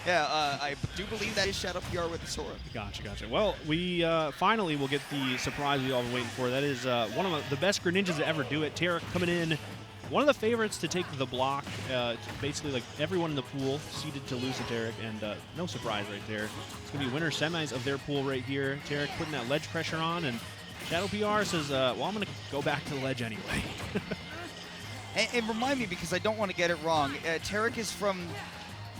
Yeah, I do believe that is Shadow PR with the Sora. Gotcha, gotcha. Well, we finally will get the surprise we all been waiting for. That is one of the best Greninjas to ever do it. Tarik coming in, one of the favorites to take the block. Basically, like everyone in the pool seeded to lose to Tarik, and no surprise right there. It's going to be winner semis of their pool right here. Tarik putting that ledge pressure on, and Shadow PR says, well, I'm going to go back to the ledge anyway. and remind me, because I don't want to get it wrong, Tarik is from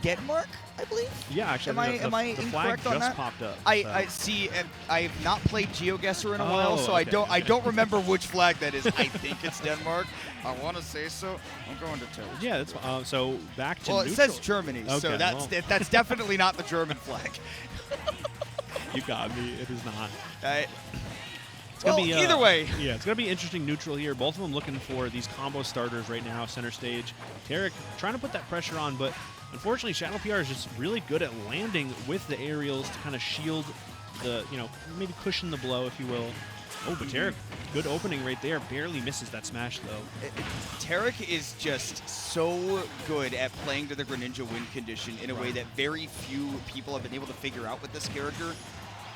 Denmark, I believe? Yeah, actually, am I the incorrect flag on just that? popped up. I see. I have not played GeoGuessr in a while, so okay, I don't remember which flag that is. I think it's Denmark. I want to say so. I'm going to tell you. Yeah, that's so back to Well, neutral. it says Germany, Okay, so that's definitely not the German flag. You got me. It is not. It's Well, gonna be, either way. Yeah, it's going to be interesting neutral here. Both of them looking for these combo starters right now, center stage. Tarik trying to put that pressure on, but unfortunately, Shadow PR is just really good at landing with the aerials to kind of shield the, maybe cushion the blow, if you will. Oh, but Tarik, good opening right there. Barely misses that smash, though. Tarik is just so good at playing to the Greninja win condition in a way that very few people have been able to figure out with this character.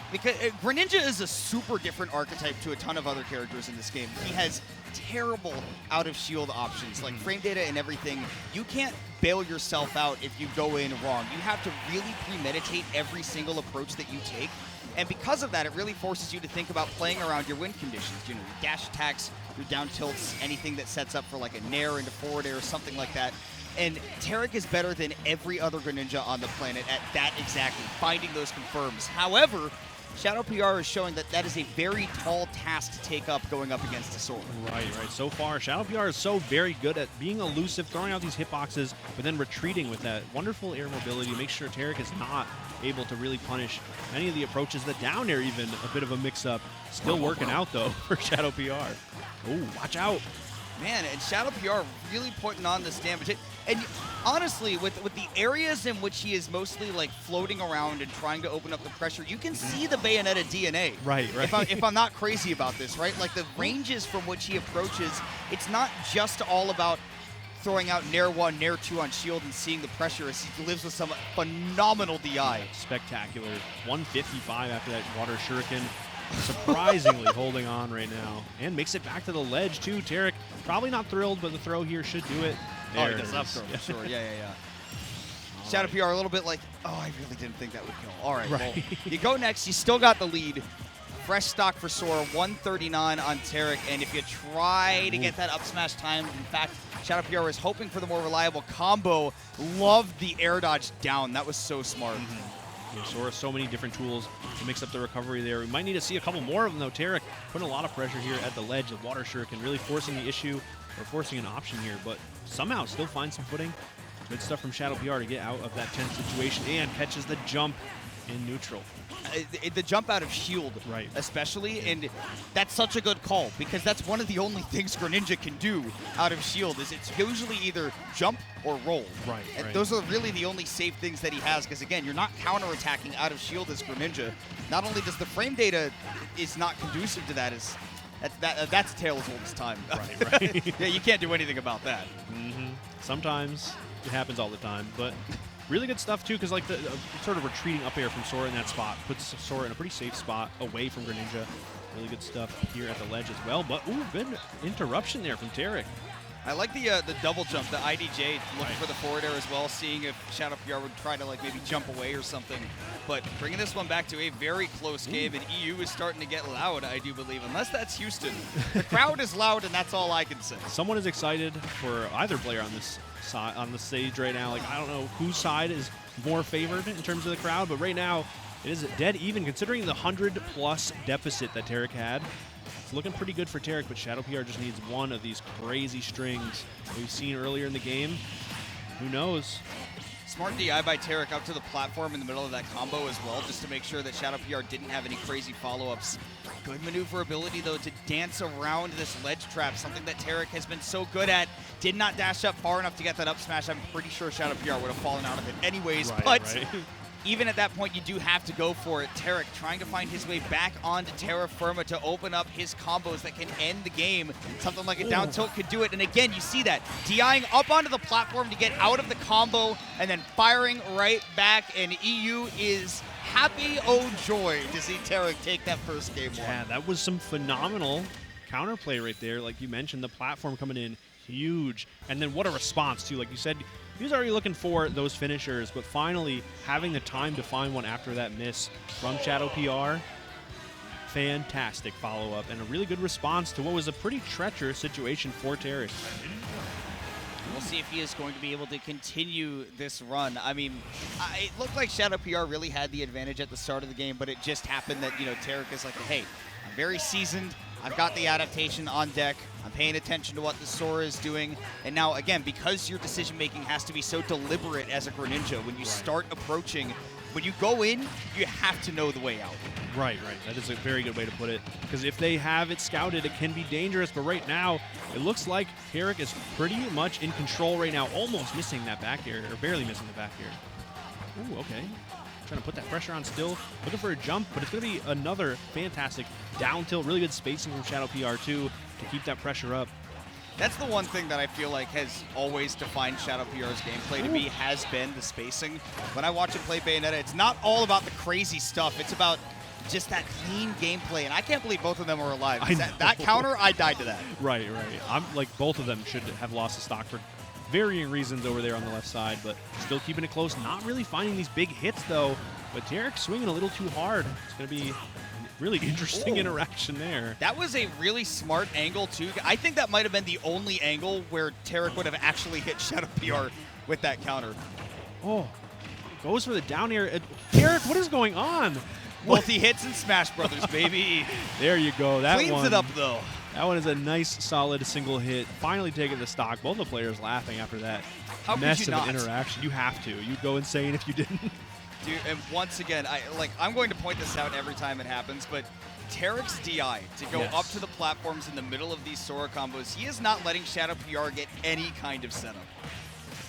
Because Greninja is a super different archetype to a ton of other characters in this game. He has terrible out-of-shield options, like frame data and everything. You can't bail yourself out if you go in wrong. You have to really premeditate every single approach that you take. And because of that, it really forces you to think about playing around your win conditions. Your dash attacks, your down tilts, anything that sets up for like a nair into forward air or something like that. And Tarik is better than every other Greninja on the planet at that exactly, finding those confirms. However, Shadow PR is showing that that is a very tall task to take up going up against a Sora. Right. So far, Shadow PR is so very good at being elusive, throwing out these hitboxes, but then retreating with that wonderful air mobility to make sure Tarik is not able to really punish any of the approaches. The down air, even a bit of a mix-up. Still working out, though, for Shadow PR. Oh, watch out. Man, and Shadow PR really putting on this damage. And honestly, with the areas in which he is mostly like floating around and trying to open up the pressure, you can see the Bayonetta DNA. Right. If I'm not crazy about this, right? Like the ranges from which he approaches, it's not just all about throwing out Nair 1, Nair 2 on shield and seeing the pressure as he lives with some phenomenal DI. Spectacular. 155 after that water shuriken. Surprisingly holding on right now. And makes it back to the ledge, too. Tarik probably not thrilled, but the throw here should do it. There he does up throw, for sure. Yeah. Shadow PR a little bit like, oh, I really didn't think that would kill. All right, well, you go next. You still got the lead. Fresh stock for Sora, 139 on Tarik. And if you try to get that up smash timed, in fact, Shadow PR is hoping for the more reliable combo. Loved the air dodge down. That was so smart. Yeah, Sora, so many different tools to mix up the recovery there. We might need to see a couple more of them, though. Tarik putting a lot of pressure here at the ledge. The water shuriken really forcing the issue, or forcing an option here, but somehow still finds some footing. Good stuff from Shadow PR to get out of that tense situation, and catches the jump in neutral. The jump out of shield, especially, and that's such a good call because that's one of the only things Greninja can do out of shield is it's usually either jump or roll. And those are really the only safe things that he has because, again, you're not counterattacking out of shield as Greninja. Not only does the frame data is not conducive to that, that's a tale as old as time. Yeah, you can't do anything about that. Sometimes it happens all the time, but really good stuff, too, because like the sort of retreating up air from Sora in that spot puts Sora in a pretty safe spot away from Greninja. Really good stuff here at the ledge as well, but ooh, good interruption there from Tarik. I like the double jump, the IDJ looking for the forward air as well, seeing if Shadow PR would try to like maybe jump away or something. But bringing this one back to a very close game, and EU is starting to get loud, I do believe, unless that's Houston. The crowd is loud, and that's all I can say. Someone is excited for either player on this side, on the stage right now. Like, I don't know whose side is more favored in terms of the crowd, but right now it is dead even considering the 100+ deficit that Tarik had. It's looking pretty good for Tarik, but Shadow PR just needs one of these crazy strings we've seen earlier in the game. Who knows? Smart DI by Tarik up to the platform in the middle of that combo as well, just to make sure that Shadow PR didn't have any crazy follow-ups. Good maneuverability, though, to dance around this ledge trap, something that Tarik has been so good at. Did not dash up far enough to get that up smash. I'm pretty sure Shadow PR would have fallen out of it anyways, but even at that point, you do have to go for it. Tarik trying to find his way back onto Terra Firma to open up his combos that can end the game. Something like a down tilt could do it. And again, you see that. DIing up onto the platform to get out of the combo and then firing right back. And EU is happy, oh joy, to see Tarik take that first game one. Yeah, that was some phenomenal counterplay right there. Like you mentioned, the platform coming in huge. And then what a response, too. Like you said, he was already looking for those finishers, but finally having the time to find one after that miss from Shadow PR. Fantastic follow-up and a really good response to what was a pretty treacherous situation for Tarik. We'll see if he is going to be able to continue this run. I mean, it looked like Shadow PR really had the advantage at the start of the game, but it just happened that, Tarik is like, hey, I'm very seasoned. I've got the adaptation on deck. I'm paying attention to what the Sora is doing. And now, again, because your decision-making has to be so deliberate as a Greninja, when you start approaching, when you go in, you have to know the way out. Right. That is a very good way to put it. Because if they have it scouted, it can be dangerous. But right now, it looks like Tarik is pretty much in control right now, almost missing that back air, or barely missing the back air. Ooh, okay. Trying to put that pressure on still. Looking for a jump, but it's going to be another fantastic down tilt. Really good spacing from Shadow PR, too, to keep that pressure up. That's the one thing that I feel like has always defined Shadow PR's gameplay to me, has been the spacing. When I watch him play Bayonetta, it's not all about the crazy stuff. It's about just that clean gameplay, and I can't believe both of them are alive. That counter, I died to that. Right. I'm like, both of them should have lost the stock for varying reasons over there on the left side, but still keeping it close. Not really finding these big hits, though, but Tarik swinging a little too hard. It's going to be really interesting interaction there. That was a really smart angle, too. I think that might have been the only angle where Tarik would have actually hit Shadow PR with that counter. Oh, goes for the down air. Tarik, what is going on? Multi-hits and Smash Brothers, baby. There you go. That Cleans it up, though. That one is a nice, solid single hit. Finally taking the stock. Both the players laughing after that mess of an interaction. You have to. You'd go insane if you didn't. Dude, and once again, I'm going to point this out every time it happens, but Tarik's DI to go up to the platforms in the middle of these Sora combos, he is not letting Shadow PR get any kind of setup.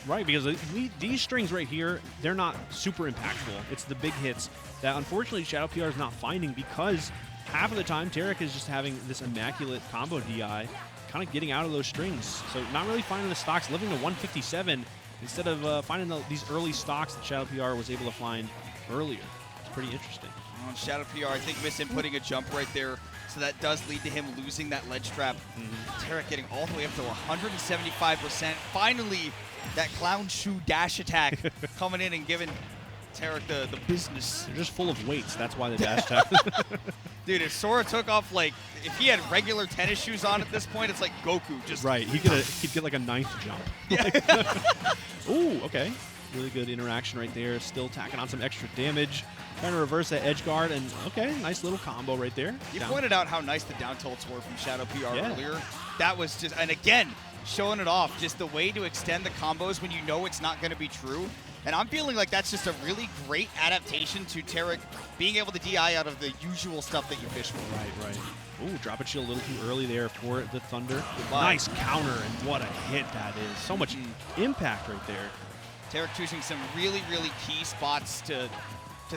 Right, because these strings right here, they're not super impactful. It's the big hits that, unfortunately, Shadow PR is not finding, because half of the time, Tarik is just having this immaculate combo DI, kind of getting out of those strings. So not really finding the stocks, living to 157 instead of finding these early stocks that Shadow PR was able to find earlier. It's pretty interesting. Shadow PR, I think, misinputting a jump right there, so that does lead to him losing that ledge trap. Tarik getting all the way up to 175%. Finally, that clown shoe dash attack coming in and giving Tarik the business. They're just full of weights. That's why the dash attack. Dude, if Sora took off, like, if he had regular tennis shoes on at this point, it's like Goku. Just right. He'd get like a ninth jump. Yeah. Ooh, okay. Really good interaction right there. Still tacking on some extra damage. Trying to reverse that edge guard, and okay, nice little combo right there. You pointed out how nice the down tilts were from Shadow PR earlier. That was just, and again, showing it off, just the way to extend the combos when you know it's not going to be true. And I'm feeling like that's just a really great adaptation to Tarik being able to DI out of the usual stuff that you fish for. Right. Ooh, drop it shield a little too early there for the Thunder. Nice counter, and what a hit that is. So much impact right there. Tarik choosing some really, really key spots to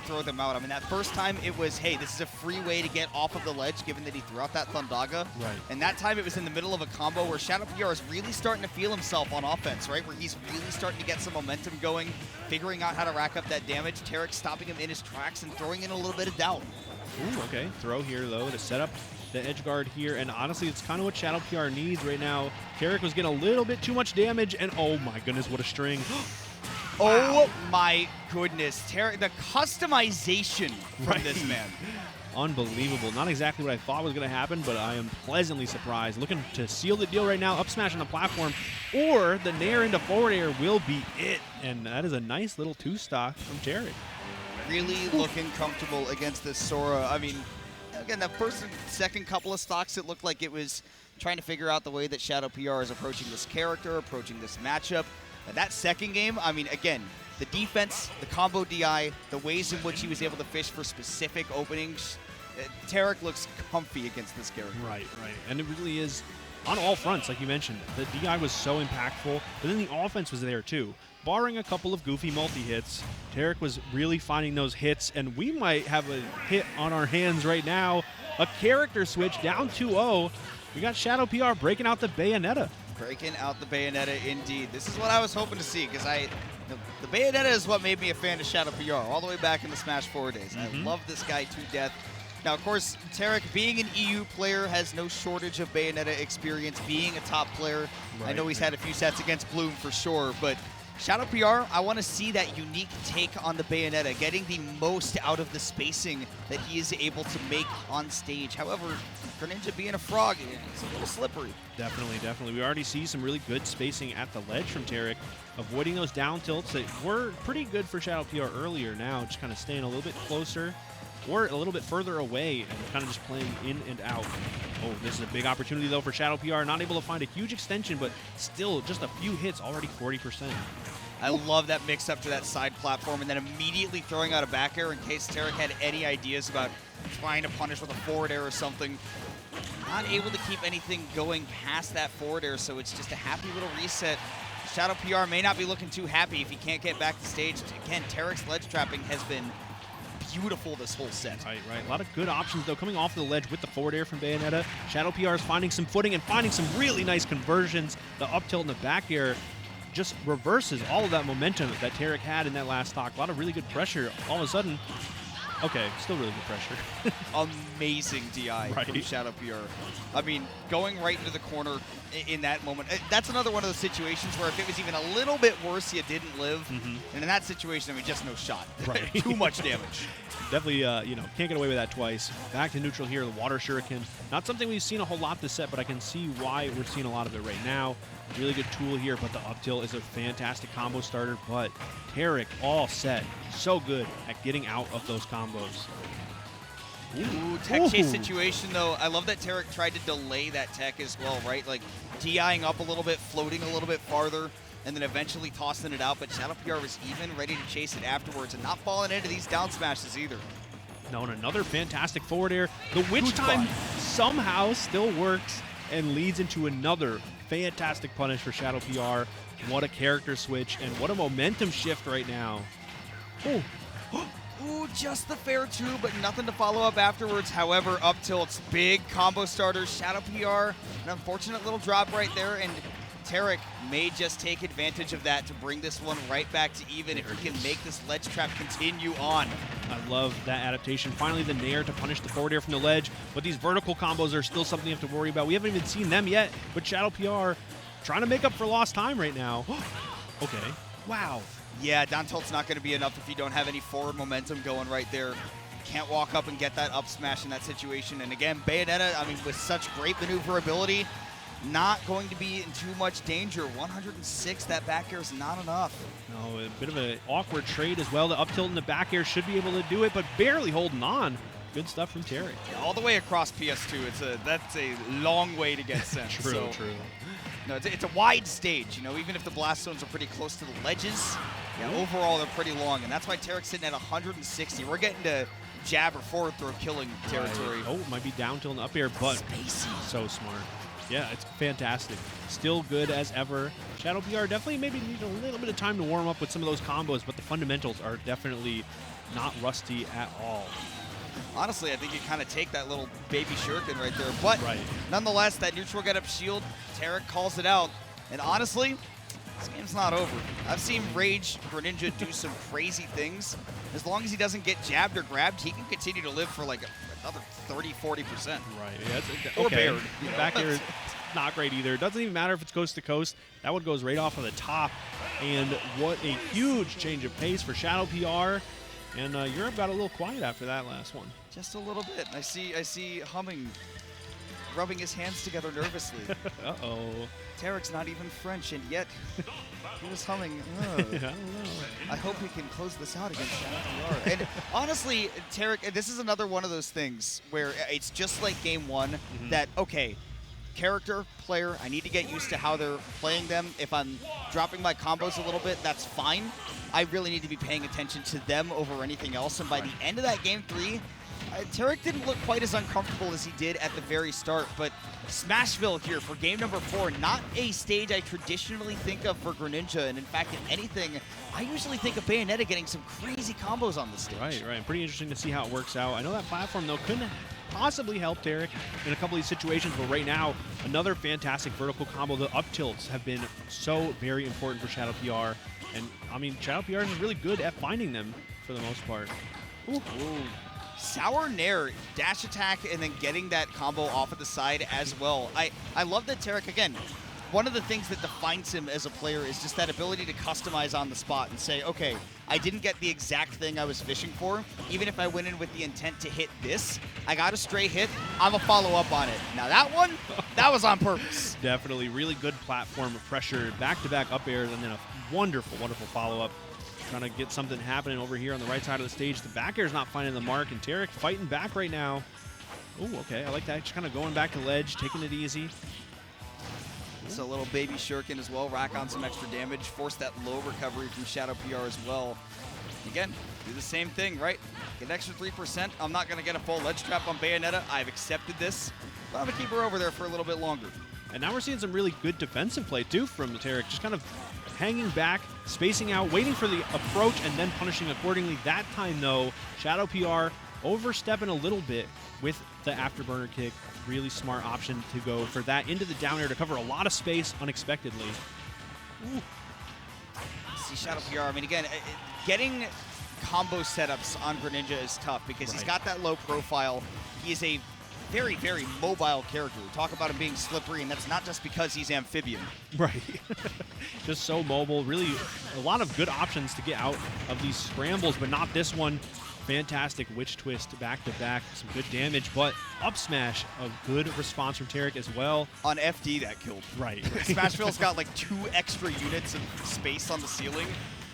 throw them out. I mean, that first time it was, hey, this is a free way to get off of the ledge, given that he threw out that Thundaga. Right. And that time it was in the middle of a combo where Shadow PR is really starting to feel himself on offense, right? Where he's really starting to get some momentum going, figuring out how to rack up that damage. Tarik stopping him in his tracks and throwing in a little bit of doubt. Ooh, okay. Throw here, though, to set up the edge guard here. And honestly, it's kind of what Shadow PR needs right now. Tarik was getting a little bit too much damage, and oh my goodness, what a string. Wow. Oh my goodness, Tarik, the customization from this man. Unbelievable. Not exactly what I thought was going to happen, but I am pleasantly surprised. Looking to seal the deal right now, up smash on the platform, or the nair into forward air will be it. And that is a nice little two-stock from Tarik. Really looking comfortable against this Sora. I mean, again, that first and second couple of stocks, it looked like it was trying to figure out the way that Shadow PR is approaching this character, approaching this matchup. And that second game, I mean, again, the defense, the combo DI, the ways in which he was able to fish for specific openings, Tarik looks comfy against this character. Right. And it really is on all fronts, like you mentioned. The DI was so impactful, but then the offense was there too. Barring a couple of goofy multi-hits, Tarik was really finding those hits, and we might have a hit on our hands right now. A character switch down 2-0. We got Shadow PR breaking out the Bayonetta. Breaking out the Bayonetta, indeed. This is what I was hoping to see, because the Bayonetta is what made me a fan of Shadow PR all the way back in the Smash 4 days. I love this guy to death. Now, of course, Tarik, being an EU player, has no shortage of Bayonetta experience, being a top player. Right. I know he's had a few sets against Bloom for sure, but Shadow PR, I want to see that unique take on the Bayonetta, getting the most out of the spacing that he is able to make on stage. However, Greninja being a frog, it's a little slippery. Definitely, definitely. We already see some really good spacing at the ledge from Tarik, avoiding those down tilts that were pretty good for Shadow PR earlier. Now just kind of staying a little bit closer or a little bit further away and kind of just playing in and out. Oh, this is a big opportunity, though, for Shadow PR. Not able to find a huge extension, but still just a few hits, already 40%. I love that mix up to that side platform and then immediately throwing out a back air in case Tarik had any ideas about trying to punish with a forward air or something. Not able to keep anything going past that forward air, so it's just a happy little reset. Shadow PR may not be looking too happy if he can't get back to stage. Again, Tarik's ledge trapping has been beautiful this whole set. Right. A lot of good options, though, coming off the ledge with the forward air from Bayonetta. Shadow PR is finding some footing and finding some really nice conversions. The up tilt and the back air just reverses all of that momentum that Tarik had in that last stock. A lot of really good pressure. All of a sudden, okay, still really good pressure. Amazing DI from Shadow PR. I mean, going right into the corner in that moment, that's another one of those situations where if it was even a little bit worse, you didn't live. And in that situation, I mean, just no shot. Right. Too much damage. Definitely, can't get away with that twice. Back to neutral here, the water shuriken. Not something we've seen a whole lot this set, but I can see why we're seeing a lot of it right now. Really good tool here, but the up tilt is a fantastic combo starter. But Tarik, all set, so good at getting out of those combos. Ooh, tech chase situation, though. I love that Tarik tried to delay that tech as well, right? Like, DIing up a little bit, floating a little bit farther, and then eventually tossing it out. But Shadow PR was even ready to chase it afterwards and not falling into these down smashes either. No, and another fantastic forward air. The witch time somehow still works and leads into another fantastic punish for Shadow PR. What a character switch and what a momentum shift right now. Oh. Ooh, just the fair two, but nothing to follow up afterwards. However, up tilts, big combo starters, Shadow PR, an unfortunate little drop right there, and Tarik may just take advantage of that to bring this one right back to even if he can make this ledge trap continue on. I love that adaptation. Finally, the nair to punish the forward air from the ledge, but these vertical combos are still something you have to worry about. We haven't even seen them yet, but Shadow PR trying to make up for lost time right now. Okay. Wow. Yeah, down tilt's not going to be enough if you don't have any forward momentum going right there. Can't walk up and get that up smash in that situation. And again, Bayonetta, I mean, with such great maneuverability, not going to be in too much danger. 106, that back air is not enough. No, a bit of an awkward trade as well. The up tilt in the back air should be able to do it, but barely holding on. Good stuff from Tarik. Yeah, all the way across PS2. That's a long way to get sent. True. No, it's a wide stage, you know, even if the blast zones are pretty close to the ledges, overall they're pretty long, and that's why Tarik's sitting at 160. We're getting to jab or forward throw killing territory. Right. Oh, it might be down tilt and up air, but spacey. So smart. Yeah, it's fantastic. Still good as ever. Shadow PR definitely maybe need a little bit of time to warm up with some of those combos, but the fundamentals are definitely not rusty at all. Honestly, I think you kind of take that little baby shuriken right there. But nonetheless, that neutral get up shield, Tarik calls it out. And honestly, this game's not over. I've seen Rage Greninja do some crazy things. As long as he doesn't get jabbed or grabbed, he can continue to live for like another 30, 40%. Right. Yeah, or bared. The back air is not great either. It doesn't even matter if it's coast to coast. That one goes right off of the top. And what a huge change of pace for Shadow PR. And Europe got a little quiet after that last one. Just a little bit. I see humming, rubbing his hands together nervously. Uh-oh. Tarik's not even French, and yet he was humming. I don't know. I hope we can close this out against Shadow PR. And honestly, Tarik, this is another one of those things where it's just like game one that, okay, character, player, I need to get used to how they're playing them. If I'm dropping my combos a little bit, that's fine. I really need to be paying attention to them over anything else. And by the end of that game three, Tarik didn't look quite as uncomfortable as he did at the very start, but Smashville here for game number 4, not a stage I traditionally think of for Greninja, and in fact, if anything, I usually think of Bayonetta getting some crazy combos on the stage. Right. Pretty interesting to see how it works out. I know that platform, though, couldn't possibly help Tarik in a couple of these situations, but right now, another fantastic vertical combo. The up tilts have been so very important for Shadow PR, and I mean, Shadow PR is really good at finding them for the most part. Ooh. Sour Nair, dash attack, and then getting that combo off at the side as well. I love that Tarik, again, one of the things that defines him as a player is just that ability to customize on the spot and say, okay, I didn't get the exact thing I was fishing for. Even if I went in with the intent to hit this, I got a stray hit, I'm gonna follow up on it. Now that one, that was on purpose. Definitely, really good platform pressure, back-to-back up airs, and then a wonderful, wonderful follow-up. Trying to get something happening over here on the right side of the stage. The back air's not finding the mark, and Tarik fighting back right now. Oh, okay, I like that. Just kind of going back to ledge, taking it easy. It's a little baby shuriken as well, rack on some extra damage, force that low recovery from Shadow PR as well. Again, do the same thing, right? Get an extra 3%. I'm not going to get a full ledge trap on Bayonetta. I've accepted this, but I'm going to keep her over there for a little bit longer. And now we're seeing some really good defensive play, too, from Tarik. Just kind of hanging back, spacing out, waiting for the approach, and then punishing accordingly. That time, though, Shadow PR overstepping a little bit with the afterburner kick. Really smart option to go for that into the down air to cover a lot of space unexpectedly. Ooh. See Shadow PR, I mean, again, getting combo setups on Greninja is tough because he's got that low profile. He is a very, very mobile character. We talk about him being slippery, and that's not just because he's amphibian. Right. Just so mobile. Really a lot of good options to get out of these scrambles, but not this one. Fantastic witch twist back-to-back. Some good damage, but up smash, a good response from Tarik as well. On FD, that killed. Right. Smashville's got like 2 extra units of space on the ceiling.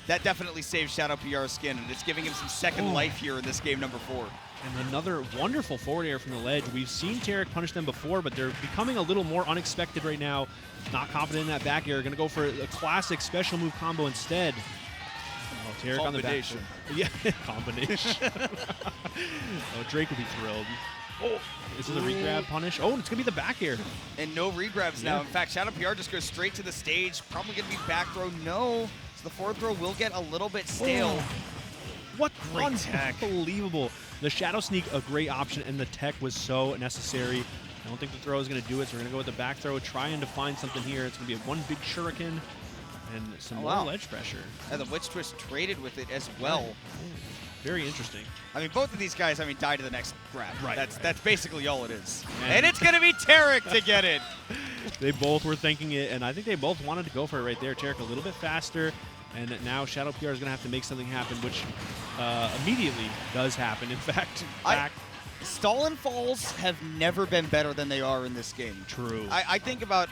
That definitely saves Shadow PR's skin, and it's giving him some second life here in this game number 4. And another wonderful forward air from the ledge. We've seen Tarik punish them before, but they're becoming a little more unexpected right now. Not confident in that back air. Going to go for a classic special move combo instead. Oh, Tarik on the back. Yeah, combination. Oh, Drake would be thrilled. Oh, this is a regrab punish. Oh, it's going to be the back air. And no regrabs now. In fact, Shadow PR just goes straight to the stage. Probably going to be back throw. No. So the forward throw will get a little bit stale. Oh. What great tech. Unbelievable. The Shadow Sneak, a great option, and the tech was so necessary. I don't think the throw is going to do it, so we're going to go with the back throw, trying to find something here. It's going to be a one big shuriken and some more ledge pressure. And the Witch Twist traded with it as well. Very interesting. I mean, both of these guys, die to the next grab. Right. That's basically all it is. And it's going to be Tarik to get it. They both were thinking it, and I think they both wanted to go for it right there. Tarik a little bit faster. And now Shadow PR is going to have to make something happen, which immediately does happen. In fact, stall and falls have never been better than they are in this game. True. I think about,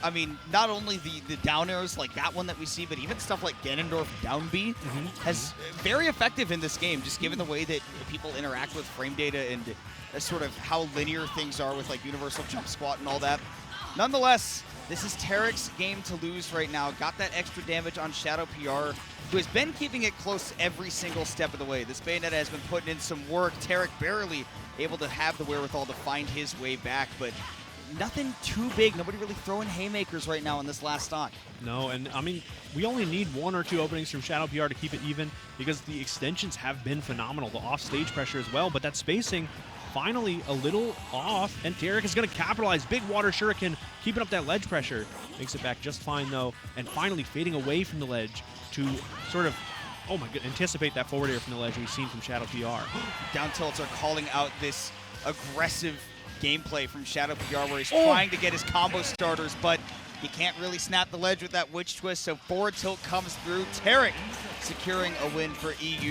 not only the down airs like that one that we see, but even stuff like Ganondorf down B has very effective in this game, just given the way that people interact with frame data and sort of how linear things are with like universal jump squat and all that. Nonetheless, this is Tarik's game to lose right now. Got that extra damage on Shadow PR, who has been keeping it close every single step of the way. This Bayonetta has been putting in some work. Tarik barely able to have the wherewithal to find his way back, but nothing too big. Nobody really throwing haymakers right now in this last stock. No, and we only need 1 or 2 openings from Shadow PR to keep it even because the extensions have been phenomenal. The off-stage pressure as well, but that spacing finally a little off, and Tarik is going to capitalize. Big water shuriken, keeping up that ledge pressure. Makes it back just fine, though, and finally fading away from the ledge to sort of, oh my god, anticipate that forward air from the ledge we've seen from Shadow PR. Down tilts are calling out this aggressive gameplay from Shadow PR where he's trying to get his combo starters, but he can't really snap the ledge with that witch twist, so forward tilt comes through. Tarik securing a win for EU.